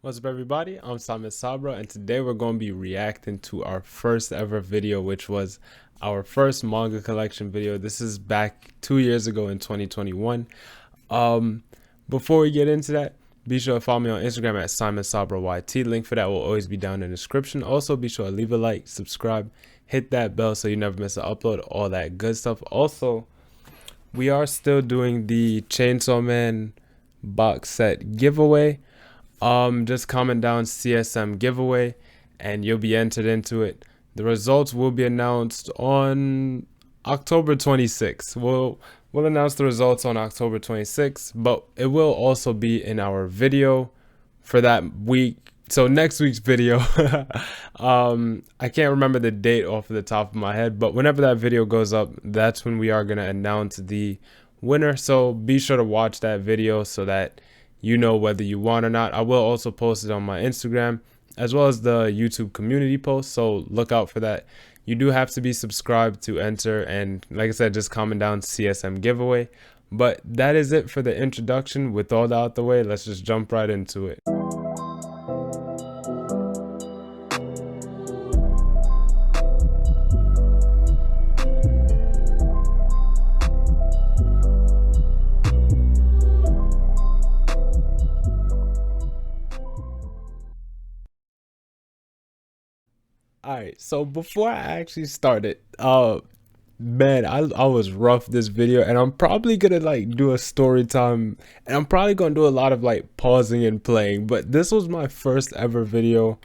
What's up, everybody? I'm Simon Sabra, and today we're going to be reacting to our first ever video, which was our first manga collection video. This is back 2 years ago in 2021. Before we get into that, be sure to follow me on Instagram at Simon Sabra YT. Link for that will always be down in the description. Also, be sure to leave a like, subscribe, hit that bell so you never miss an upload, all that good stuff. Also, we are still doing the Chainsaw Man box set giveaway. Just comment down CSM giveaway and you'll be entered into it. The results will be announced on October 26th. We'll announce the results on October 26th, but it will also be in our video for that week. So next week's video, I can't remember the date off of the top of my head, but whenever that video goes up, that's when we are going to announce the winner. So be sure to watch that video so that you know whether you won or not. I will also post it on my Instagram as well as the YouTube community post, so look out for that. You do have to be subscribed to enter, and like I said, just comment down CSM giveaway. But that is it for the introduction. With all that out the way, let's just jump right into it. Alright, so before I actually started, man, I was rough this video, and I'm probably gonna like do a story time, and I'm probably gonna do a lot of like pausing and playing, but this was my first ever video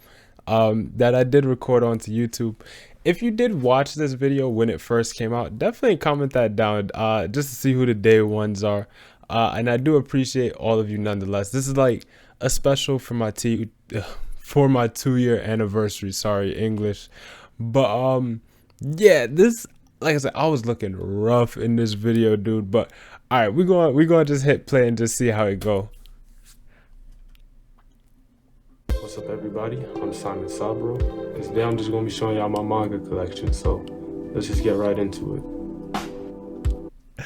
that I did record onto YouTube. If you did watch this video when it first came out, definitely comment that down just to see who the day ones are. And I do appreciate all of you nonetheless. This is like a special for my 2-year anniversary. Sorry, English. But yeah, this, like I said, I was looking rough in this video, dude. But all right, we're going to just hit play and just see how it go. What's up, everybody? I'm Simon Sabro. Today I'm just going to be showing y'all my manga collection, so let's just get right into it.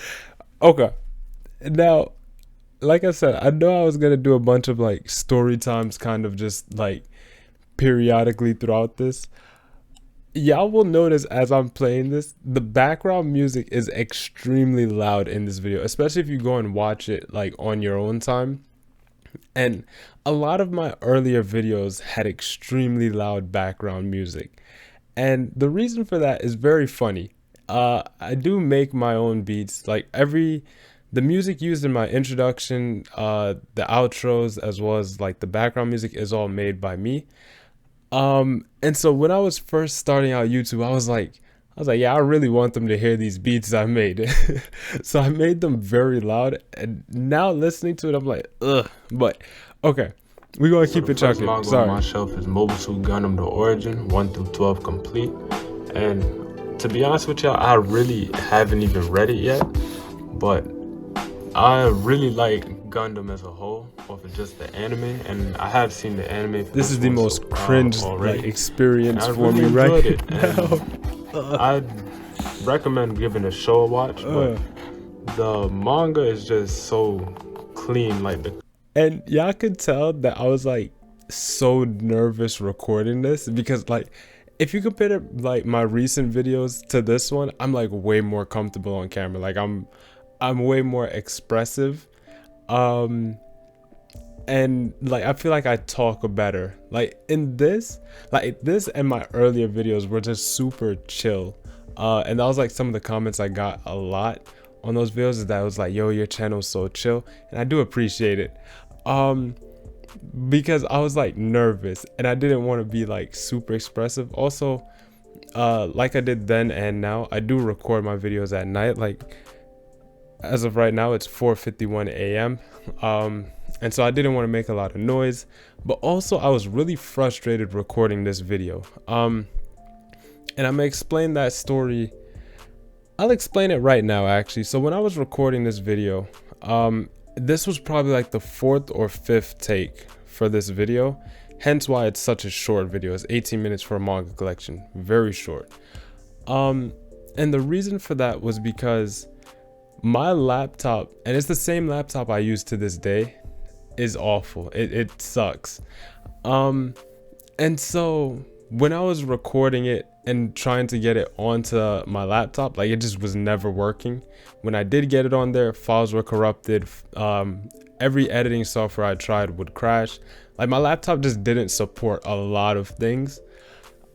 Okay, now, like I said, I know I was going to do a bunch of like story times kind of just like periodically throughout this. Y'all will notice as I'm playing this, the background music is extremely loud in this video, especially if you go and watch it like on your own time. And a lot of my earlier videos had extremely loud background music, and the reason for that is very funny. I do make my own beats. Like the music used in my introduction, the outros, as well as like the background music is all made by me. And so when I was first starting out YouTube, I was like, yeah, I really want them to hear these beats I made. So I made them very loud, and now listening to it, I'm like, ugh. But okay, we're gonna keep it chucking. Sorry. On my shelf is Mobile Suit Gundam: The Origin 1 through 12 complete, and to be honest with y'all, I really haven't even read it yet, but I really like Gundam as a whole off of just the anime, and I have seen the anime. This is the most cringe like experience for me right now. I'd recommend giving a show a watch, but the manga is just so clean, like and y'all could tell that I was like so nervous recording this, because like if you compare like my recent videos to this one, I'm like way more comfortable on camera. Like I'm way more expressive, and like I feel like I talk better. Like this and my earlier videos were just super chill, and that was like some of the comments I got a lot on those videos, is that was like, yo, your channel's so chill, and I do appreciate it, because I was like nervous and I didn't want to be like super expressive. Also, like I did then and now, I do record my videos at night. Like as of right now, it's 4:51 a.m. And so I didn't want to make a lot of noise, but also I was really frustrated recording this video. And I'm gonna explain that story. I'll explain it right now, actually. So when I was recording this video, this was probably like the 4th or 5th take for this video, hence why it's such a short video. It's 18 minutes for a manga collection, very short. And the reason for that was because my laptop, and it's the same laptop I use to this day, is awful. It sucks. And so when I was recording it and trying to get it onto my laptop, like it just was never working. When I did get it on there, files were corrupted. Every editing software I tried would crash. Like my laptop just didn't support a lot of things.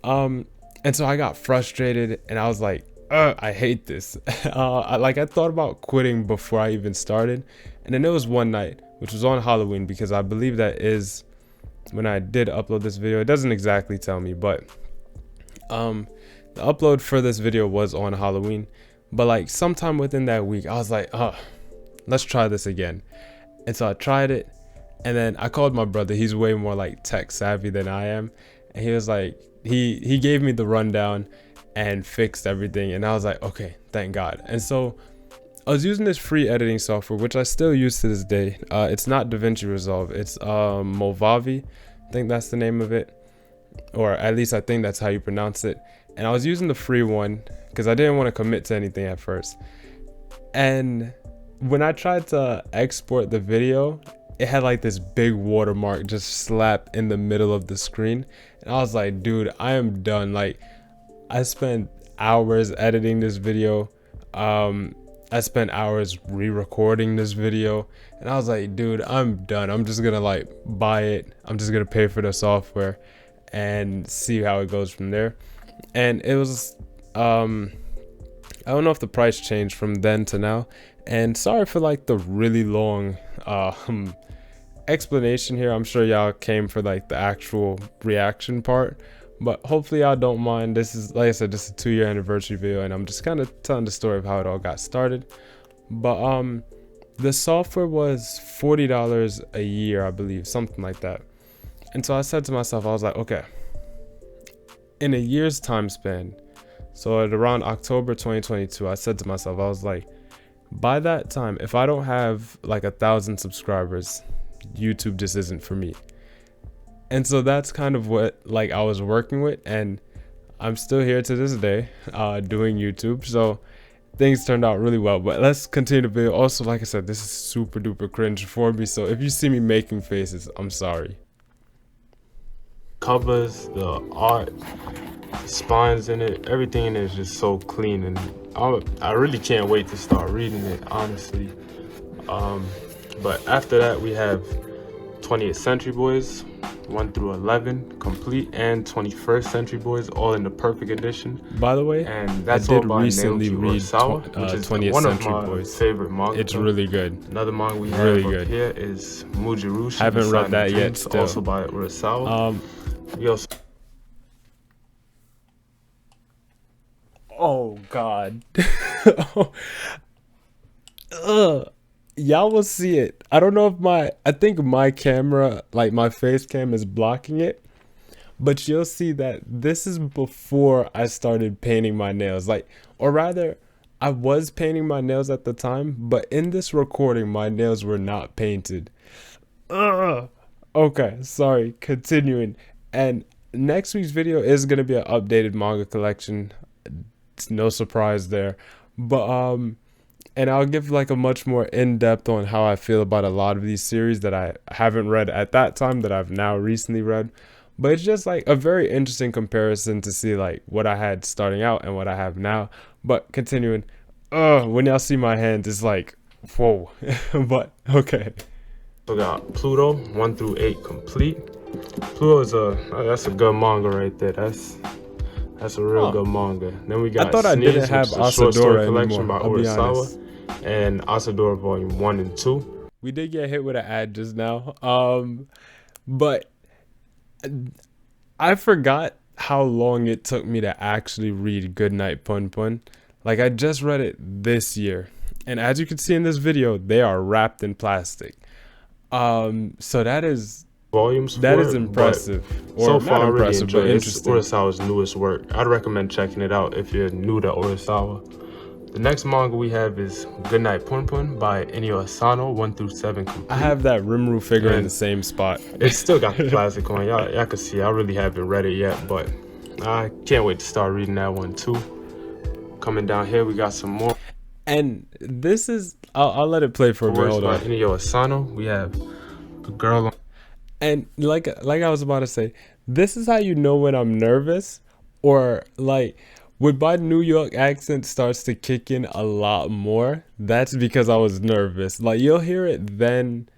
And so I got frustrated and I was like, I hate this. I thought about quitting before I even started. And then there was one night, which was on Halloween, because I believe that is when I did upload this video. It doesn't exactly tell me, but the upload for this video was on Halloween. But like sometime within that week, I was like, let's try this again. And so I tried it, and then I called my brother. He's way more like tech savvy than I am, and he was like, he gave me the rundown and fixed everything, and I was like, okay, thank God. And so I was using this free editing software, which I still use to this day. It's not DaVinci Resolve, it's Movavi, I think that's the name of it, or at least I think that's how you pronounce it. And I was using the free one because I didn't want to commit to anything at first. And when I tried to export the video, it had like this big watermark just slap in the middle of the screen, and I was like, dude, I am done. Like I spent hours editing this video. I spent hours re-recording this video, and I was like, dude, I'm done. I'm just gonna like buy it. I'm just gonna pay for the software and see how it goes from there. And it was I don't know if the price changed from then to now, and sorry for like the really long explanation here. I'm sure y'all came for like the actual reaction part, but hopefully y'all don't mind. This is, like I said, this is a 2-year anniversary video, and I'm just kind of telling the story of how it all got started. But the software was $40 a year, I believe, something like that. And so I said to myself, I was like, okay, in a year's time span, so at around October 2022, I said to myself, I was like, by that time, if I don't have like 1,000 subscribers, YouTube just isn't for me. And so that's kind of what like I was working with, and I'm still here to this day doing YouTube. So things turned out really well. But let's continue the video. Also, like I said, this is super duper cringe for me, so if you see me making faces, I'm sorry. Covers, the art, the spines in it, everything in it is just so clean, and I really can't wait to start reading it, honestly. But after that, we have 20th Century Boys 1 through 11 complete, and 21st Century Boys all in the perfect edition. By the way, and that's I did recently read 20th Century Boys. Favorite manga. It's really good. Another manga we have really good here is Mujirushi. Haven't read that yet. Still. Also by Urasawa. We also. Oh God. Y'all will see it. I don't know if I think my camera, like my face cam, is blocking it, but you'll see that this is before I started painting my nails. Like, or rather, I was painting my nails at the time, but in this recording, my nails were not painted. Okay, sorry, continuing. And next week's video is gonna be an updated manga collection. It's no surprise there, but and I'll give like a much more in-depth on how I feel about a lot of these series that I haven't read at that time that I've now recently read. But it's just like a very interesting comparison to see like what I had starting out and what I have now. But continuing, when y'all see my hands, it's like, whoa. But okay. We got Pluto 1 through 8 complete. Pluto is that's a good manga right there. That's a real good manga. Then we got I thought Sneeze, I didn't have Asadora collection by Urasawa, and Asadora Volume 1 and 2. We did get hit with an ad just now, but I forgot how long it took me to actually read Goodnight Pun Pun. Like, I just read it this year, and as you can see in this video, they are wrapped in plastic. So that is volumes. That is impressive. Or so far, I really enjoy it. It's Urasawa's newest work. I'd recommend checking it out if you're new to Urasawa. The next manga we have is Goodnight Pun Pun by Inio Asano 1 through 7 complete. I have that Rimuru figure in the same spot. It's still got the plastic on. Y'all can see. I really haven't read it yet, but I can't wait to start reading that one too. Coming down here, we got some more. And this is I'll let it play for a bit. Hold on. Inio Asano. We have a girl on. And like I was about to say, this is how you know when I'm nervous, or like when my New York accent starts to kick in a lot more. That's because I was nervous. Like you'll hear it then.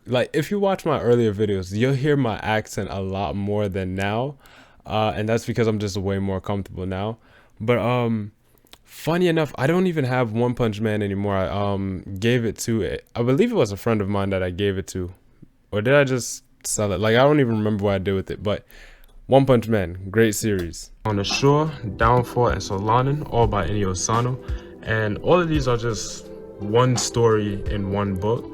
Like if you watch my earlier videos, you'll hear my accent a lot more than now, and that's because I'm just way more comfortable now. But funny enough, I don't even have One Punch Man anymore. I gave it to, I believe it was a friend of mine that I gave it to, or did I just sell it? Like I don't even remember what I did with it. But One Punch Man, great series. On the Shore, Downfall, and Solanin, all by Inyo Sano, and all of these are just one story in one book.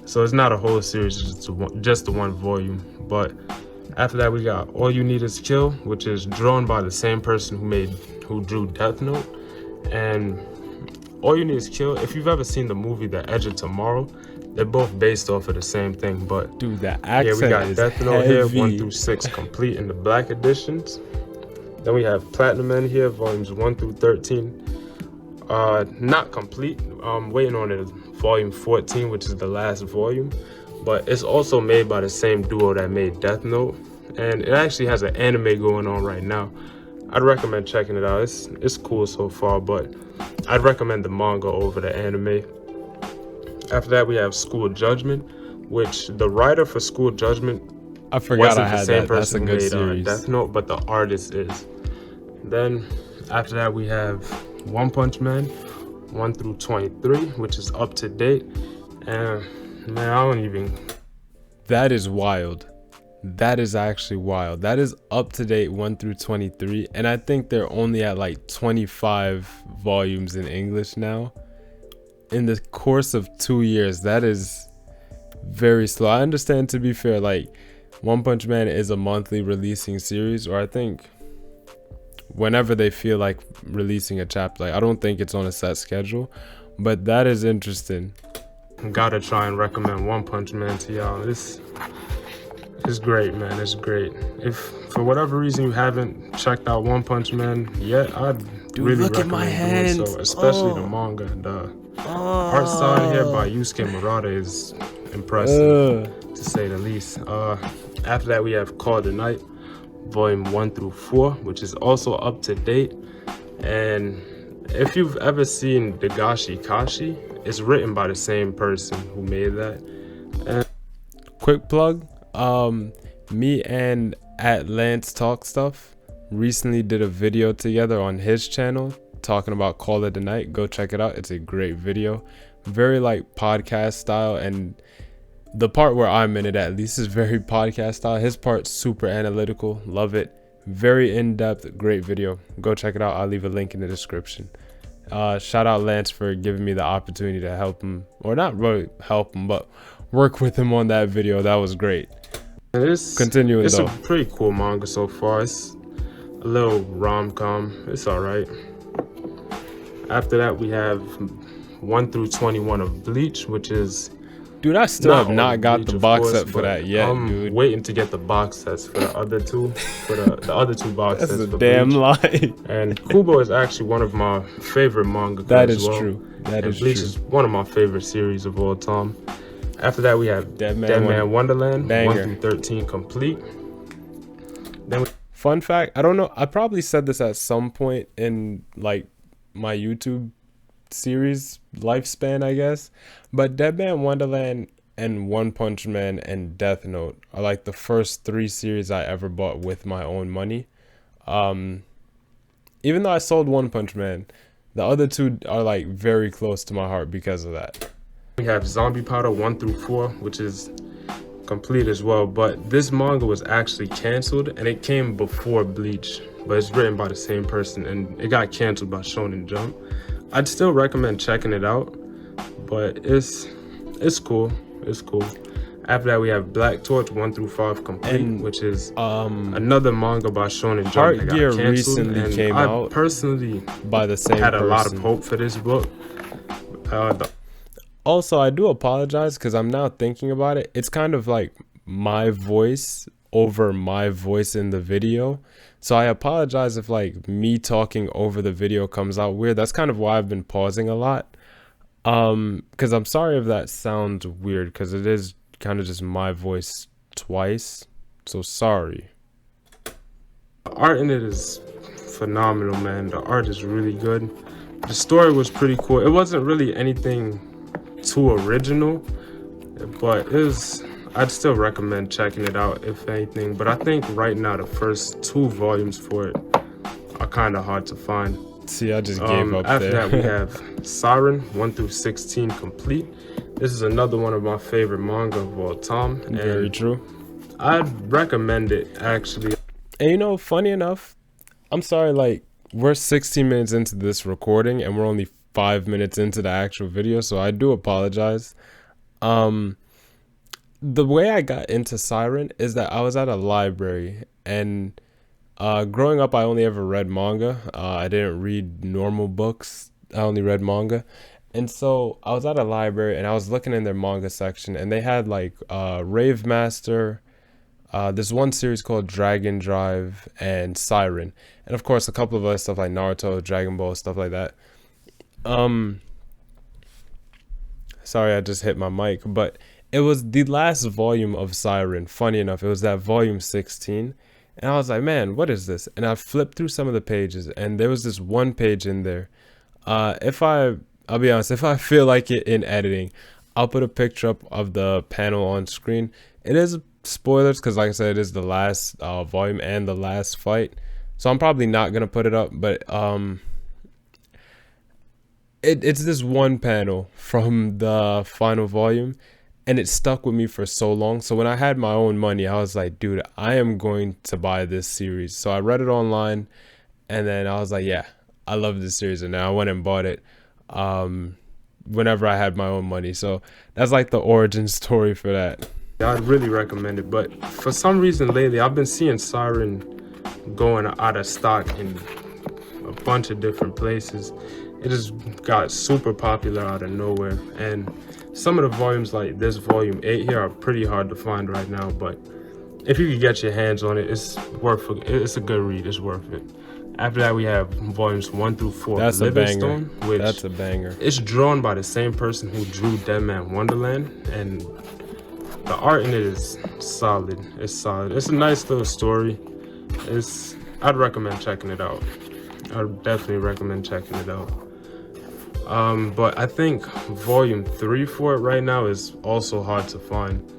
So it's not a whole series, it's just the one volume. But after that, we got All You Need Is Kill, which is drawn by the same person who drew Death Note. And All You Need Is Kill, if you've ever seen the movie The Edge of Tomorrow, they're both based off of the same thing. But dude, the accent we got is Death Note heavy. here, 1 through 6 complete in the black editions. Then we have Platinum Man here, volumes 1 through 13. Not complete. Waiting on it, volume 14, which is the last volume. But it's also made by the same duo that made Death Note. And it actually has an anime going on right now. I'd recommend checking it out. It's cool so far, but I'd recommend the manga over the anime. After that, we have School Judgment, which the writer for School Judgment I forgot wasn't I had the same that. That's a person good who made series. Death Note, but the artist is. Then after that, we have One Punch Man, 1 through 23, which is up to date. And man, I don't even. That is wild. That is actually wild. That is up to date 1 through 23. And I think they're only at like 25 volumes in English now. In the course of 2 years, that is very slow. I understand, to be fair, like One Punch Man is a monthly releasing series, or I think whenever they feel like releasing a chapter. Like I don't think it's on a set schedule, but that is interesting. Gotta try and recommend One Punch Man to y'all. It's great, man. It's great. If for whatever reason you haven't checked out One Punch Man yet, I'd really look at recommend my doing hands. so, especially the manga. The art style here by Yusuke Murata is impressive, to say the least. After that, we have Call the Night, volume 1 through 4, which is also up to date. And if you've ever seen Dagashi Kashi, it's written by the same person who made that. And Quick plug, me and at Lance Talk Stuff recently did a video together on his channel talking about Call It a Night. Go check it out. It's a great video, very like podcast style, and the part where I'm in it at least is very podcast style. His part's super analytical. Love it. Very in-depth, great video. Go check it out. I'll leave a link in the description. Shout out Lance for giving me the opportunity to help him, or not really help him, but work with him on that video. That was great. Continuing it's though. a pretty cool manga so far. It's a little rom-com. It's all right. After that, we have 1 through 21 of Bleach, which is Dude, I still have all not of got Bleach, the of box course, set for but that yet, I'm dude. waiting to get the box sets for the other two, for the other two box That's sets a for damn Bleach. lie. And Kubo is actually one of my favorite manga. That as is well. true. That and is Bleach true. is one of my favorite series of all time. After that, we have Dead Dead Man Wonderland, Banger. 1 through 13 complete. Then Fun fact, I don't know, I probably said this at some point in like my YouTube series lifespan, I guess, but Dead Man Wonderland and One Punch Man and Death Note are like the first 3 series I ever bought with my own money. Even though I sold One Punch Man, the other 2 are like very close to my heart because of that. we have Zombie Powder 1 through 4, which is complete as well, but this manga was actually canceled, and it came before Bleach, but it's written by the same person, and it got canceled by Shonen Jump. I'd still recommend checking it out, but it's cool. It's cool. After that, we have Black Torch 1 through 5 complete, And, which is another manga by Shonen Jump Heart that got Gear canceled. recently And came I out personally by the same had a person. lot of hope for this book. Also, I do apologize because I'm now thinking about it. It's kind of like my voice over my voice in the video. So I apologize if like me talking over the video comes out weird. That's kind of why I've been pausing a lot. Because I'm sorry if that sounds weird, because it is kind of just my voice twice, so sorry. The art in it is phenomenal, man. The art is really good. The story was pretty cool. It wasn't really anything too original, but I'd still recommend checking it out if anything. But I think right now the first 2 volumes for it are kind of hard to find. See, I just gave up after there. that, we have Siren 1 through 16 complete. This is another one of my favorite manga of all time. Very true. I'd recommend it, actually. And you know, funny enough, I'm sorry, like, we're 16 minutes into this recording and we're only 5 minutes into the actual video, so I do apologize. The way I got into Siren is that I was at a library, and growing up I only ever read manga. I didn't read normal books. I only read manga. And so I was at a library and I was looking in their manga section, and they had like Rave Master, there's one series called Dragon Drive, and Siren, and of course a couple of other stuff like Naruto, Dragon Ball, stuff like that. Sorry, I just hit my mic, but it was the last volume of Siren. Funny enough, it was that volume 16, and I was like, man, what is this? And I flipped through some of the pages, and there was this one page in there. I'll be honest, if I feel like it in editing, I'll put a picture up of the panel on screen. It is spoilers because, like I said, it is the last volume and the last fight, so I'm probably not gonna put it up, but it's this one panel from the final volume, and it stuck with me for so long. So when I had my own money, I was like, dude, I am going to buy this series. So I read it online, and then I was like, yeah, I love this series, and then I went and bought it whenever I had my own money. So that's like the origin story for that. I'd really recommend it, but for some reason lately I've been seeing Siren going out of stock in a bunch of different places. It just got super popular out of nowhere, and some of the volumes like this volume 8 here are pretty hard to find right now, but if you could get your hands on it, it's a good read. It's worth it. After that, we have volumes 1 through 4. That's a banger. Which That's a banger. It's drawn by the same person who drew Dead Man Wonderland, and the art in it is solid. It's solid. It's a nice little story. I'd recommend checking it out. I'd definitely recommend checking it out. But I think volume 3 for it right now is also hard to find.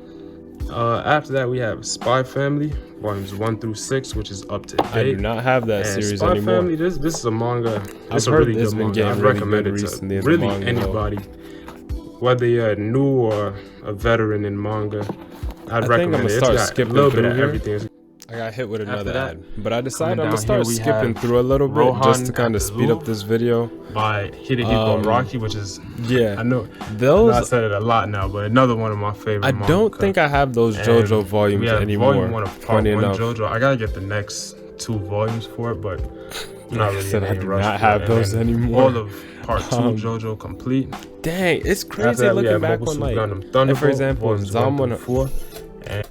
After that, we have Spy Family, volumes 1 through 6, which is up to date. I do not have that series Spy anymore. Family, this is a manga. It's I've a heard really it's good been manga. getting I'd really recommend good it recently to as a really manga, anybody, whether you're new or a veteran in manga. I'd recommend I'm gonna it. start It's got skipping a little through bit of here. everything. I got hit with another that, ad, but I decided I'm coming gonna down start here, we skipping have through a little bit Rohan just to kind of at the speed Zoo up this video. By Hidehiko Araki, which is, Yeah, I know those. I said it a lot now, but another one of my favorite I manga. don't think I have those JoJo And volumes we have anymore. Volume 1 of Part Funny 1 enough, JoJo. I gotta get the next 2 volumes for it, but I'm not like I really said, in I any do rush not for have it. those And then anymore. all of Part 2 JoJo complete. Dang, it's After crazy that, we looking have back Mobile on Suit like, Gundam Thunderbolt, for example, volumes 1 through 4.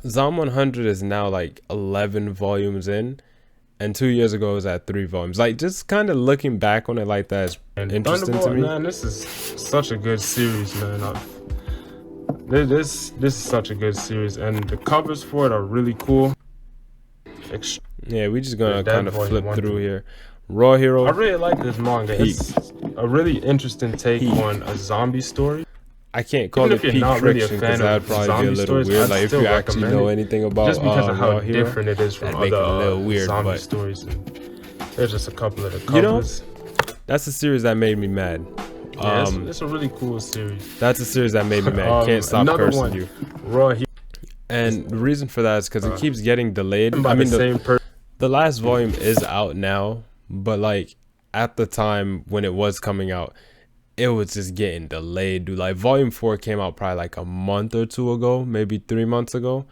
Zom 100 is now like 11 volumes in, and 2 years ago it was at 3 volumes. Like, just kind of looking back on it like that is And interesting to Thunderbolt, me. man, this is such a good series, man. This is such a good series, and the covers for it are really cool. Yeah, we just gonna That kind of volume flip 1 through through. here. Raw Hero. I really like this manga. Peak. It's a really interesting take Peak. on a zombie story. I can't call Even it if you're peak not really a friction fan because of that'd probably be a zombie little stories, weird. I'd Like if still you actually recommend know it. anything about Just because of how Raw Hero. different it is from that'd make it a other little weird, zombie but- stories. And there's just a couple of the You know, covers. That's a series that made me mad. Yeah, it's a really cool series. That's a series that made me mad. Can't stop another cursing one, you. Raw Hero. And the reason for that is because it keeps getting delayed. By I mean, the same person. the last volume is out now, but like at the time when it was coming out, it was just getting delayed, dude. Like volume 4 came out probably like a month or 2 ago, maybe 3 months ago.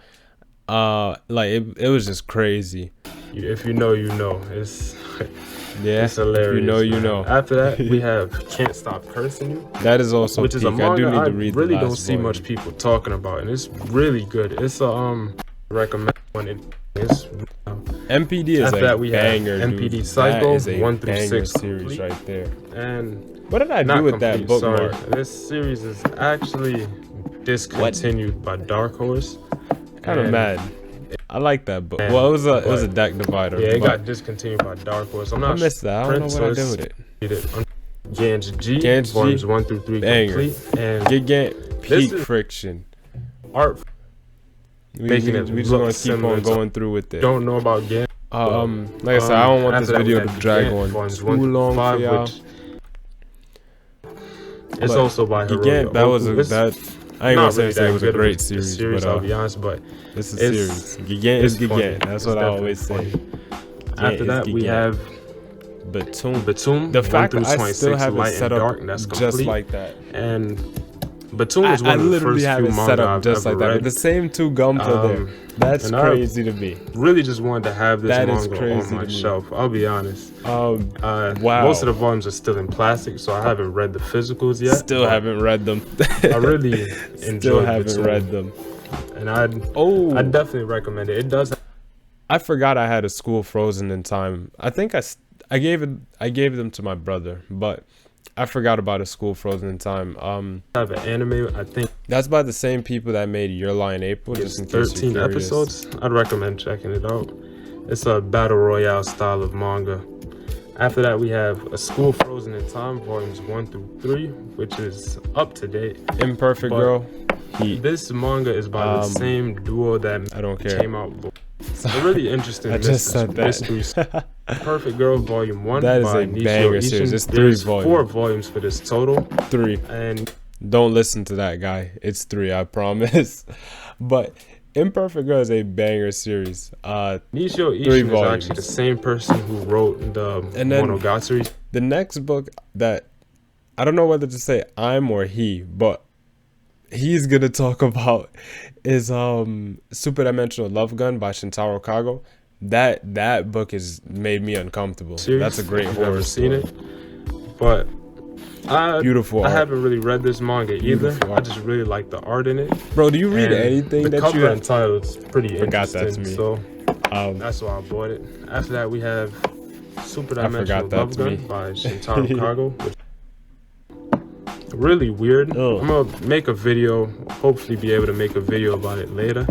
Like it was just crazy. If you know, you know. It's Yeah, it's hilarious. if you know, you man. know. After that, we have Can't Stop Cursing You, That is also which peak. is a manga I do need to read really the don't last see volume. much people talking about, and it's really good. It's a recommend one. It's MPD is After a that, we have banger, MPD dude. Psycho, That is a 1 through banger 6 series complete. right there. and What did I not do with that complete, bookmark? sorry. This series is actually discontinued by Dark Horse, Kind of And- mad. I like that book. and- Well, it was a but- deck divider. Yeah, it but got discontinued by Dark Horse. I'm I not missed that. I don't know so what I it's- did with it. Read it. Gans G, Gans G, volumes 1 through 3 banger. complete. And Gigant This peak is- friction. art. We Making it just look gonna keep similar on to- going through with it. Don't know about Gans. Like I said, I don't want this after that, we video to have drag Gigant, on volumes too 1 through long for 5, y'all. which It's But also by Hiroyo Gigant, that was Oku. a It's that I ain't gonna not say really that it was a good of great series, but I'll be honest, but it's a it's- series. Gigant is it's funny. Gigant. That's It's what I definitely always say. funny. Gigant After is that, we Gigant. have Batum. Batum. The 1 fact through that I 26, still have it Light set and up Dark, that's just complete. like that. And Batum is I one of the literally first have few it manga set up I've just ever like that. read. The same two gums are there. That's and I- crazy to me. Really just wanted to have this That is manga crazy on my to me. shelf. I'll be honest. Wow. Most of the volumes are still in plastic, so I haven't read the physicals yet. Still but haven't read them. I really Still enjoyed haven't Batum, read them. and I Oh, definitely recommend it. It does I forgot I had a School Frozen in time. I think I gave them to my brother, but I forgot about a School Frozen in time. have an anime. I think That's by the same people that made Your Lie in April. it's Just in case 13 you're curious. episodes. I'd recommend checking it out. It's a battle royale style of manga. After that, we have A School Frozen in Time, volumes 1 through 3, which is up to date. Imperfect But Girl. Heat. This manga is by the same duo that I don't care. came out before. A really interesting I just said that. mysteries. Perfect Girl, volume 1. That is by a Nishio banger Ishin. series. It's 3 There's volumes. 4 volumes for this total. 3. And Don't listen to that guy. It's 3, I promise. But Imperfect Girl is a banger series. Nishio 3 Ishin is volumes. actually the same person who wrote the And then- Monogatari. The next book that I don't know whether to say I'm or he, but he's gonna talk about is Super Dimensional Love Gun by Shintaro Kago. That book has made me uncomfortable. Series, That's a great if you've horror never seen story. it. But Beautiful I art. haven't really read this manga either. Beautiful I art. just really like the art in it. Bro, do you read And anything the that cover you and title is pretty Forgot that interesting. to me. So um that's why I bought it. After that, we have Super I Dimensional forgot that Love to Gun me. by Shintaro Kago. Which really weird. Ugh. I'm gonna make a video. Hopefully, be able to make a video about it later.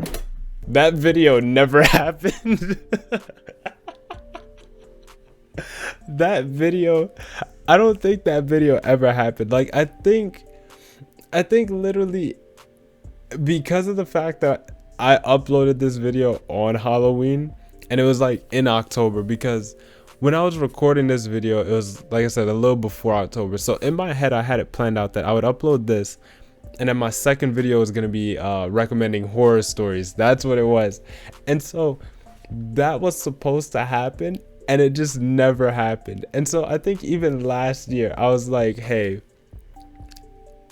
that video never happened. That video, I don't think that video ever happened. Like I think literally because of the fact that I uploaded this video on Halloween and it was like in October, because when I was recording this video, it was like I said, a little before October. So in my head, I had it planned out that I would upload this, and then my second video was gonna be recommending horror stories. That's what it was. And so that was supposed to happen, and it just never happened. And so I think even last year, I was like, hey,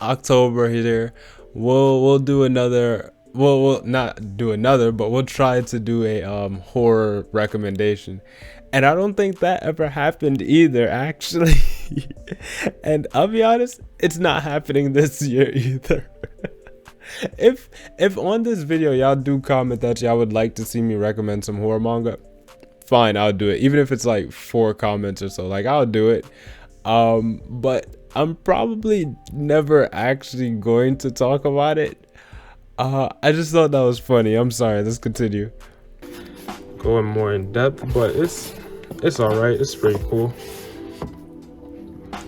October here, we'll do another. We'll not do another, but we'll try to do a horror recommendation. And I don't think that ever happened either, actually. And I'll be honest, it's not happening this year either. If on this video y'all do comment that y'all would like to see me recommend some horror manga, fine, I'll do it. Even if it's like 4 comments or so, like I'll do it. But I'm probably never actually going to talk about it. I just thought that was funny. I'm sorry. Let's continue. Going more in depth, but it's all right. It's pretty cool.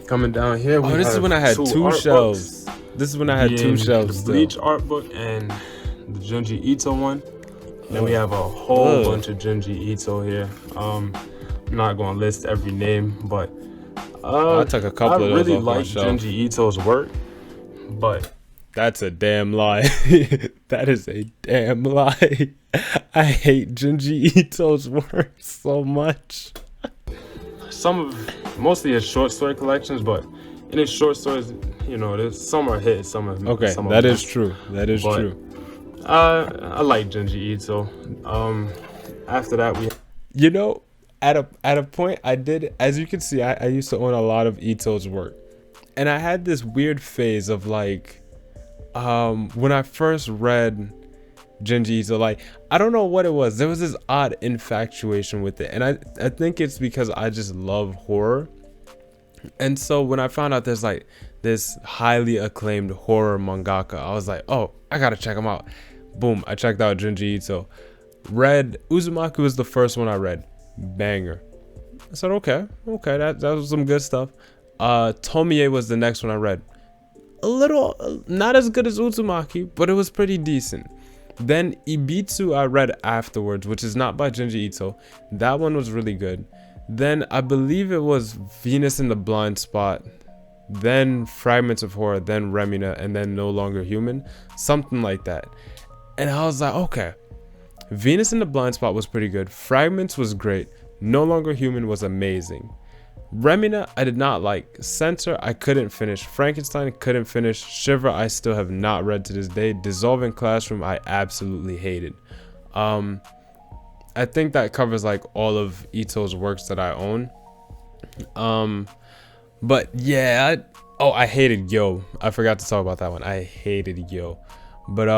Coming down here, Oh, this is have when I had 2 art shelves. books, This is when I had 2 being shelves the still. Bleach art book and the Junji Ito one. Then we have a whole Ugh. bunch of Junji Ito here. I'm not gonna list every name, but I took a couple I of those really off my like shelf. Junji Ito's work, but That's a damn lie. That is a damn lie. I hate Junji Ito's work so much. mostly his short story collections, but in his short stories, you know, there's some are hits, some are Okay, some are that is missed. true. That is But- true. I like Junji Ito. After that, we You know, at a point I did, as you can see, I used to own a lot of Ito's work. And I had this weird phase of like, when I first read Junji Ito, like, I don't know what it was. There was this odd infatuation with it. And I think it's because I just love horror. And so when I found out there's like this highly acclaimed horror mangaka, I was like, oh, I gotta check him out. Boom, I checked out Junji Ito. Read Uzumaki was the first one I read. Banger. I said, okay, that was some good stuff. Tomie was the next one I read. A little, not as good as Uzumaki, but it was pretty decent. Then Ibitsu I read afterwards, which is not by Junji Ito. That one was really good. Then I believe it was Venus in the Blind Spot, then Fragments of Horror, then Remina, and then No Longer Human, something like that. And I was like, okay, Venus in the Blind Spot was pretty good. Fragments was great. No Longer Human was amazing. Remina I did not like. Censor I couldn't finish. Frankenstein couldn't finish. Shiver I still have not read to this day. Dissolving Classroom I absolutely hated. I think that covers like all of Ito's works that I own. But yeah, I hated Yo. I forgot to talk about that one. I hated Yo. But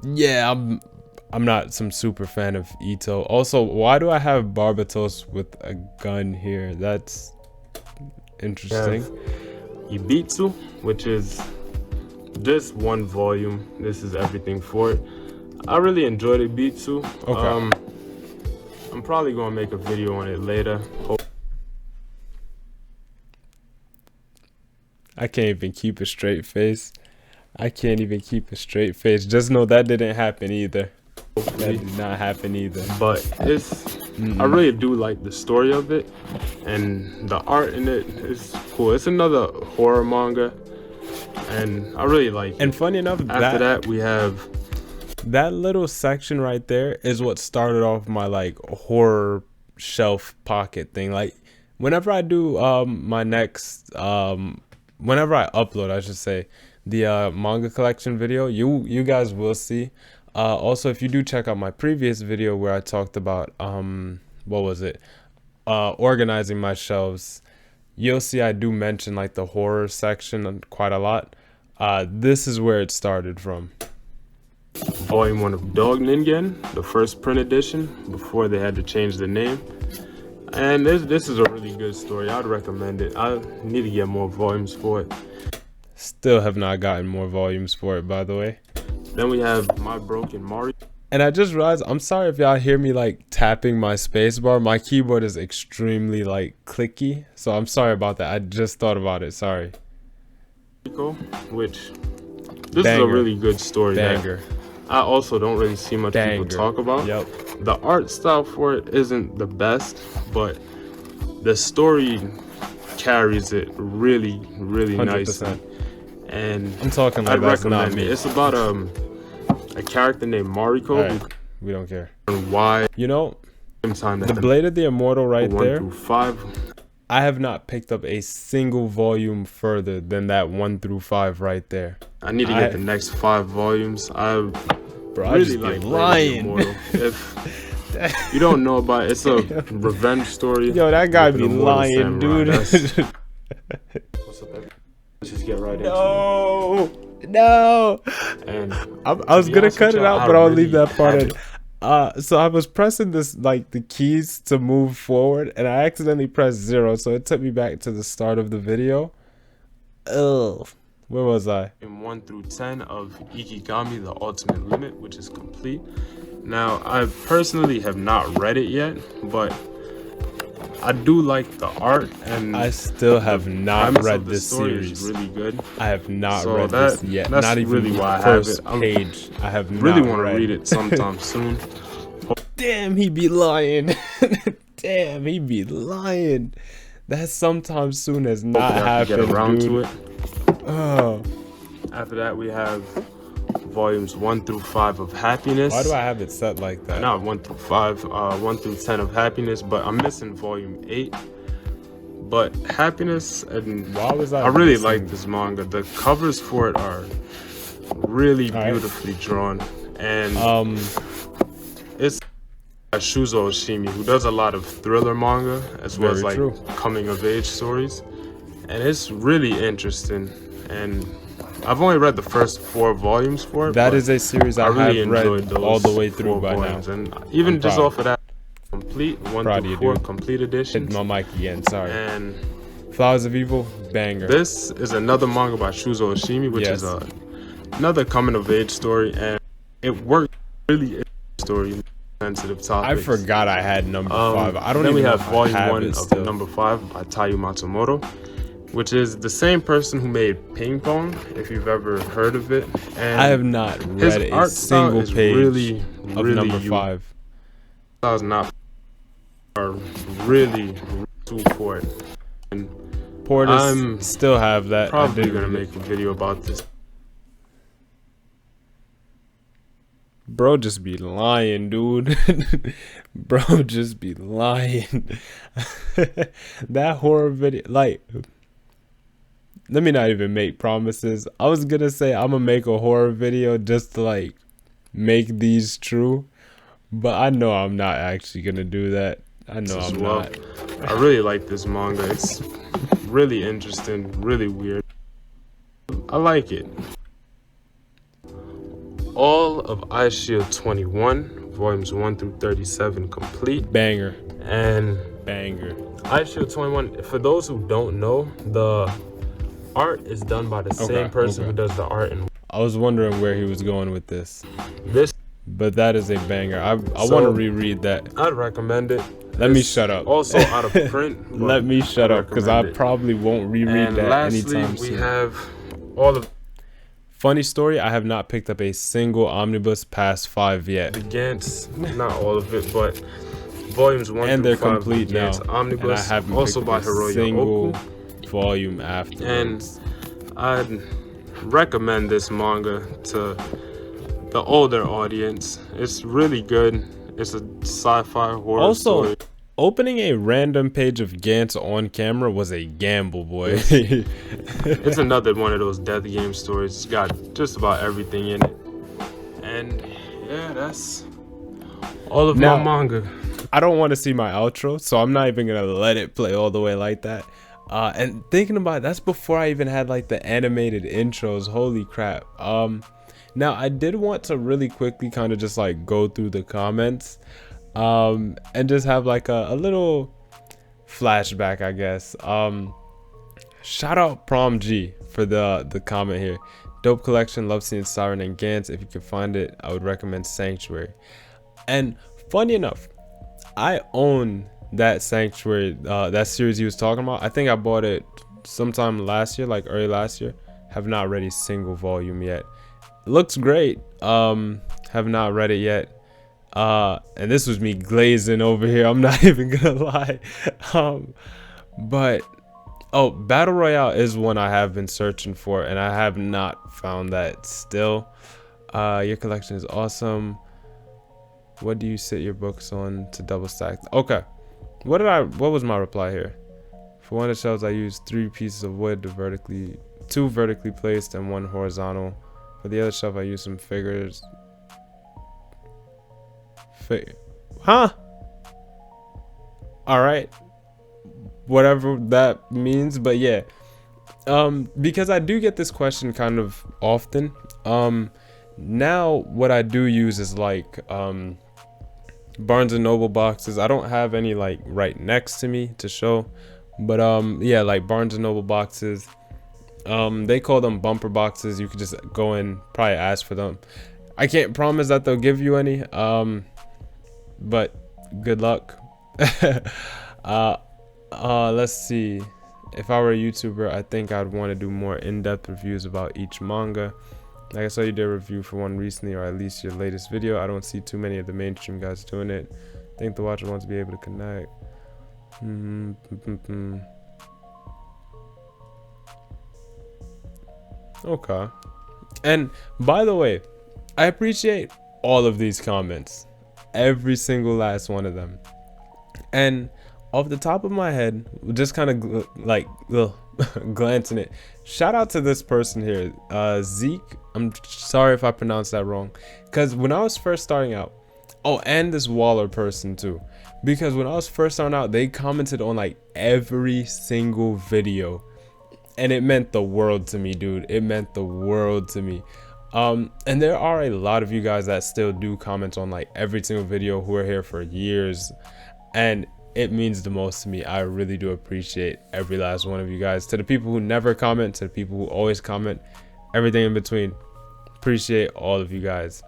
yeah, I'm not some super fan of Ito. Also, why do I have Barbatos with a gun here? That's interesting. Ibitsu, which is just one volume. This is everything for it. I really enjoyed Ibitsu. Okay. I'm probably gonna make a video on it later. I can't even keep a straight face. Just know that didn't happen either. That did not happen either. But I really do like the story of it, and the art in it is cool. It's another horror manga, and I really like it. And funny enough, after that we have that little section right there is what started off my like horror shelf pocket thing. Like whenever I do my next whenever I upload, I should say, the manga collection video, you guys will see. Also, if you do check out my previous video where I talked about what was it, organizing my shelves, you'll see I do mention like the horror section quite a lot. This is where it started from. Volume 1 of Dog Ningen, the first print edition before they had to change the name. And this is a really good story. I'd recommend it. I need to get more volumes for it. Still have not gotten more volumes for it, by the way. Then we have My Broken Mario. And I just realized, I'm sorry if y'all hear me like tapping my spacebar. My keyboard is extremely like clicky, so I'm sorry about that. I just thought about it. Sorry. Which this is a really good story. Banger. I also don't really see much people talk about. Yep. The art style for it isn't the best, but the story carries it really, really 100%. Nicely. And I'm talking like I'd recommend it. It's about a character named Mariko. Right. We don't care. And why? You know, the Blade of the Immortal right there. 1 through 5. I have not picked up a single volume further than that 1 through 5 right there. I need to get the next 5 volumes. Bro, I really like lying. If you don't know about it, it's a revenge story. Yo, that guy be lying, dude. What's up, everybody? Let's just get right into it. No. And I was gonna cut it out, but I'll leave that part in. So I was pressing this like the keys to move forward, and I accidentally pressed 0, so it took me back to the start of the video. Ugh. Where was I? In 1 through 10 of Ikigami, The Ultimate Limit, which is complete. Now, I personally have not read it yet, but I do like the art, and I still have not read this series. Is really good. I have not read this yet. That's not even really why the first I have it. page. I have really not want to read it sometime soon. Damn, he be lying. Damn, he be lying. That sometime soon has not happened, get around dude. to it. Oh. After that, we have volumes 1 through 5 of Happiness. Why do I have it set like that? Not 1 through 5, 1 through 10 of Happiness, but I'm missing volume 8. But Happiness, and why was I really like this manga. The covers for it are really beautifully drawn, and it's Shuzo Oshimi, who does a lot of thriller manga as well as like coming of age stories, and it's really interesting. And I've only read the first 4 volumes for it. That is a series I really have read all the way through by volumes. now. And even just off of that, complete 1 through 4 complete edition. Hit my mic again, sorry. And Flowers of Evil, banger. This is another manga by Shuzo Oshimi, which is another coming of age story. And it worked really story sensitive I topics. forgot I had number 5. I don't then even we know have if I volume have 1 it of still. number 5 by Taiyu Matsumoto, which is the same person who made Ping Pong, if you've ever heard of it. And I have not his read a art style single is page really, of really number unique. 5. Styles not are really too for it. And Portis I'm still have that. probably I did gonna read make it. a video about this. Bro just be lying, dude. Bro just be lying. That horror video, like, let me not even make promises. I was gonna say I'm gonna make a horror video just to like make these true, but I know I'm not actually gonna do that. I know As I'm well. not. I really like this manga. It's really interesting, really weird. I like it. All of Ice Shield 21, volumes 1 through 37 complete. Banger. And Banger. Ice Shield 21, for those who don't know, the art is done by the same person who does the art in I was wondering where he was going with this. this. But that is a banger. I want to reread that. I'd recommend it. Let me shut up. Also out of print. Let me shut up, because I probably won't reread and that lastly, anytime soon. we have all of Funny story, I have not picked up a single omnibus past 5 yet. the Gantz, not all of it, but volumes 1 And through they're 5 complete of the now. Gantz Omnibus, And I haven't also picked by up a Hiroyo single Oku. volume afterwards. And I'd recommend this manga to the older audience. It's really good. It's a sci-fi horror Also, story. opening a random page of Gantz on camera was a gamble, boy. It's another one of those death game stories. It's got just about everything in it. And yeah, that's all of my manga. I don't want to see my outro, so I'm not even gonna let it play all the way like that. And thinking about it, that's before I even had like the animated intros. Holy crap. Now I did want to really quickly kind of just like go through the comments, and just have like a little flashback, I guess. Shout out Prom G for the comment here. Dope collection, love seeing Siren and Gantz. If you can find it, I would recommend Sanctuary. And funny enough, I own that Sanctuary, that series he was talking about. I think I bought it sometime last year, like early last year. Have not read a single volume yet. Looks great. Have not read it yet. And this was me glazing over here. I'm not even gonna lie. But Battle Royale is one I have been searching for, and I have not found that still. Your collection is awesome. What do you sit your books on to double stack? Okay. What was my reply here? For one of the shelves, I used 3 pieces of wood to two vertically placed and 1 horizontal. For the other shelf, I used some figures. Huh? All right. Whatever that means, but yeah. Because I do get this question kind of often. Now what I do use is like Barnes and Noble boxes. I don't have any like right next to me to show, but yeah, like Barnes and Noble boxes. They call them bumper boxes. You could just go and probably ask for them. I can't promise that they'll give you any, but good luck. Let's see. If I were a YouTuber, I think I'd want to do more in-depth reviews about each manga. Like I saw you did a review for one recently, or at least your latest video. I don't see too many of the mainstream guys doing it. I think the watcher wants to be able to connect. Okay. And by the way, I appreciate all of these comments. Every single last one of them. And off the top of my head, just kind of glancing it, shout out to this person here, Zeke. I'm sorry if I pronounced that wrong, because when I was first starting out, and this Waller person too, because when I was first starting out, they commented on like every single video, and it meant the world to me, dude. It meant the world to me. And there are a lot of you guys that still do comment on like every single video, who are here for years, and it means the most to me. I really do appreciate every last one of you guys. To the people who never comment, to the people who always comment, everything in between, appreciate all of you guys.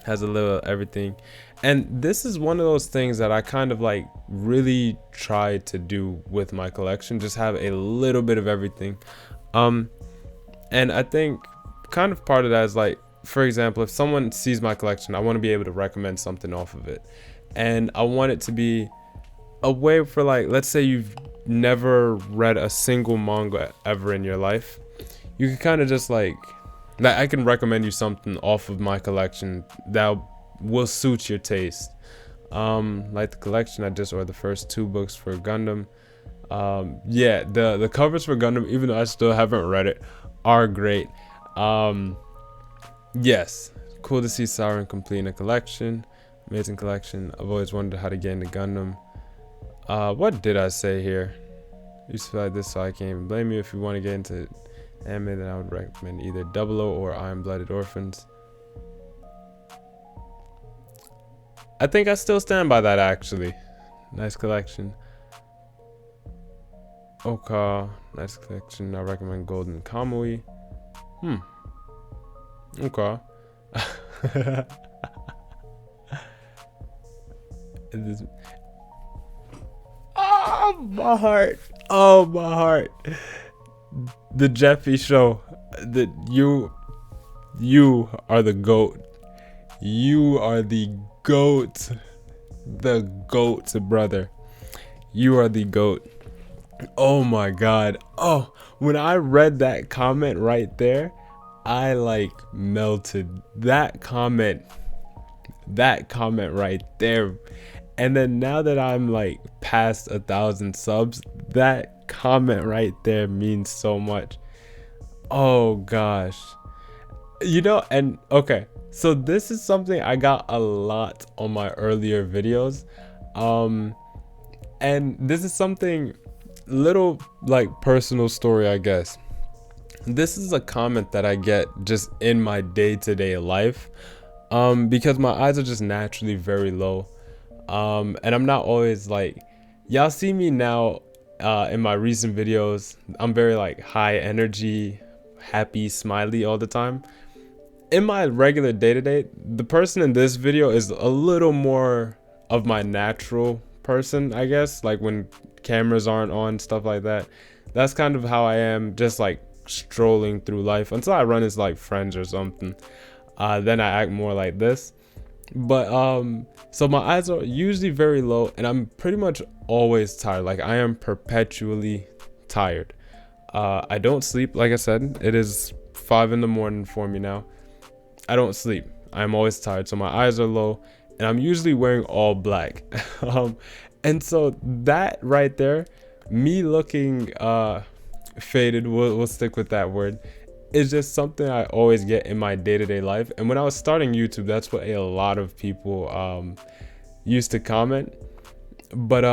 Has a little everything. And this is one of those things that I kind of like really try to do with my collection, just have a little bit of everything. And I think kind of part of that is like, for example, if someone sees my collection, I want to be able to recommend something off of it. And I want it to be a way for, like, let's say you've never read a single manga ever in your life. You can kind of just like I can recommend you something off of my collection that will suit your taste. Like the collection I just ordered, the first 2 books for Gundam. Yeah, the covers for Gundam, even though I still haven't read it, are great. Yes, cool to see Siren completing a collection. Amazing collection. I've always wondered how to get into Gundam. What did I say here? I used to feel like this, so I can't even blame you. If you want to get into anime, then I would recommend either Double O or Iron Blooded Orphans. I think I still stand by that, actually. Nice collection. Oka, nice collection. I recommend Golden Kamui. Okay. Oh, my heart. Oh, my heart. The Jeffy Show. You are the GOAT. You are the GOAT. The GOAT, brother. You are the GOAT. Oh my god. Oh, when I read that comment right there, I like melted. That comment right there. And then now that I'm like past 1,000 subs, that comment right there means so much. Oh gosh. You know, and okay, so this is something I got a lot on my earlier videos. And this is something little like personal story, I guess. This is a comment that I get just in my day-to-day life, because my eyes are just naturally very low, and I'm not always like, y'all see me now in my recent videos, I'm very like high energy, happy, smiley all the time. In my regular day-to-day, the person in this video is a little more of my natural person, I guess, like when cameras aren't on, stuff like that. That's kind of how I am, just like strolling through life until I run into like friends or something. Then I act more like this. But so my eyes are usually very low, and I'm pretty much always tired. Like I am perpetually tired. I don't sleep. Like I said, it is 5 in the morning for me now. I don't sleep. I'm always tired, so my eyes are low, and I'm usually wearing all black. And so that right there, me looking faded, we'll stick with that word, is just something I always get in my day-to-day life. And when I was starting YouTube, that's what a lot of people used to comment. But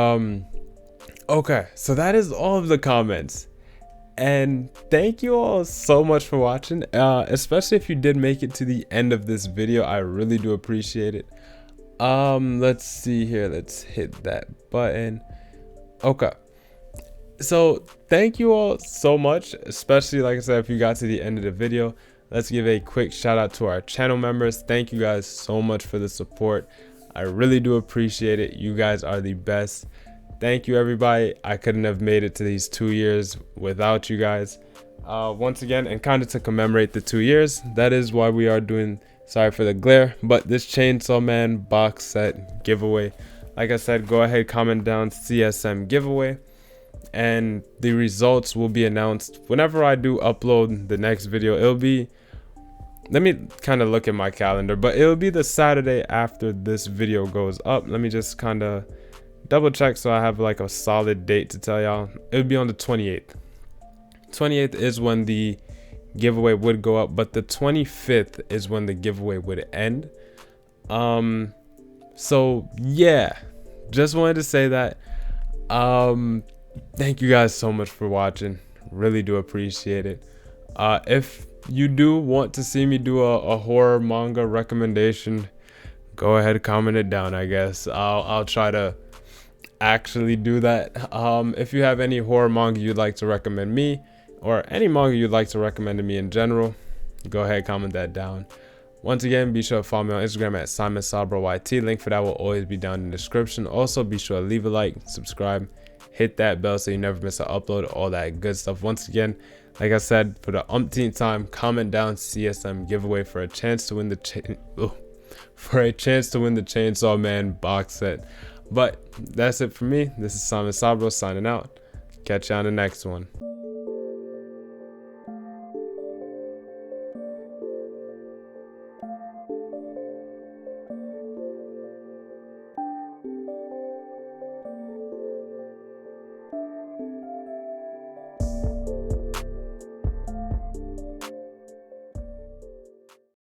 okay, so that is all of the comments. And thank you all so much for watching, especially if you did make it to the end of this video. I really do appreciate it. Let's see here. Let's hit that button. Okay. So thank you all so much, especially like I said, if you got to the end of the video. Let's give a quick shout out to our channel members. Thank you guys so much for the support. I really do appreciate it. You guys are the best. Thank you, everybody. I couldn't have made it to these 2 years without you guys. Once again, and kind of to commemorate the 2 years, that is why we are doing, sorry for the glare, but this Chainsaw Man box set giveaway. Like I said, go ahead, comment down CSM giveaway, and the results will be announced whenever I do upload the next video. It'll be, let me kind of look at my calendar, but it'll be the Saturday after this video goes up. Let me just kind of double check so I have like a solid date to tell y'all. It would be on the 28th. 28th is when the giveaway would go up, but the 25th is when the giveaway would end. So yeah, just wanted to say that. Thank you guys so much for watching. Really do appreciate it. If you do want to see me do a horror manga recommendation, go ahead, comment it down. I guess I'll try to actually do that. If you have any horror manga you'd like to recommend me, or any manga you'd like to recommend to me in general, go ahead, comment that down. Once again, be sure to follow me on Instagram at SimonSabroYT. Link for that will always be down in the description. Also, be sure to leave a like, subscribe, hit that bell so you never miss an upload, all that good stuff. Once again, like I said, for the umpteenth time, comment down CSM giveaway for a chance to win the Chainsaw Man box set. But that's it for me. This is Simon Sabro signing out. Catch you on the next one.